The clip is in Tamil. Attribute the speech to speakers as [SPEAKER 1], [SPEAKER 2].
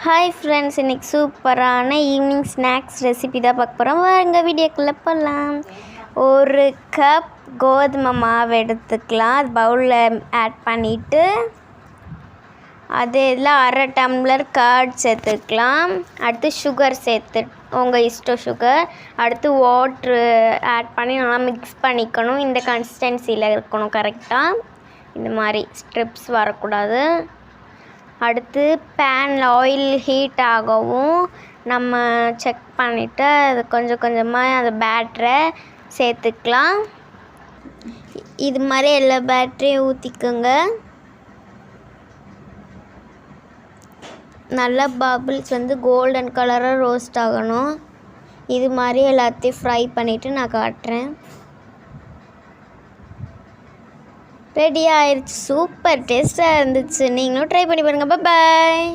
[SPEAKER 1] ஹாய் ஃப்ரெண்ட்ஸ், இன்றைக்கி சூப்பரான ஈவினிங் ஸ்நாக்ஸ் ரெசிபி தான் பார்க்க போகிறோம். வாங்க வீடியோக்குள்ளே போகலாம். ஒரு கப் கோதுமை மாவு எடுத்துக்கலாம். அது பவுலில் ஆட் பண்ணிவிட்டு அது இதில் அரை டம்ளர் கர்ட் சேர்த்துக்கலாம். அடுத்து சுகர் சேர்த்து உங்கள் இஷ்டம் சுகர். அடுத்து வாட்ரு ஆட் பண்ணி நல்லா மிக்ஸ் பண்ணிக்கணும். இந்த கன்சிஸ்டன்சியில் இருக்கணும் கரெக்டாக. இந்த மாதிரி ஸ்ட்ரிப்ஸ் வரக்கூடாது. அடுத்து பேனில் ஆயில் ஹீட் ஆகவும் நம்ம செக் பண்ணிவிட்டு அது கொஞ்சம் கொஞ்சமாக அந்த பேட்டரை சேர்த்துக்கலாம். இது மாதிரி எல்லா பேட்டரையும் ஊற்றிக்குங்க. நல்லா பபிள்ஸ் கோல்டன் கலராக ரோஸ்ட் ஆகணும். இது மாதிரி எல்லாத்தையும் ஃப்ரை பண்ணிவிட்டு நான் காட்டுறேன். ரெடி ஆயிடுச்சு. சூப்பர் டேஸ்ட்டாக இருந்துச்சு. நீங்களும் ட்ரை பண்ணி பாருங்கள். பாய்.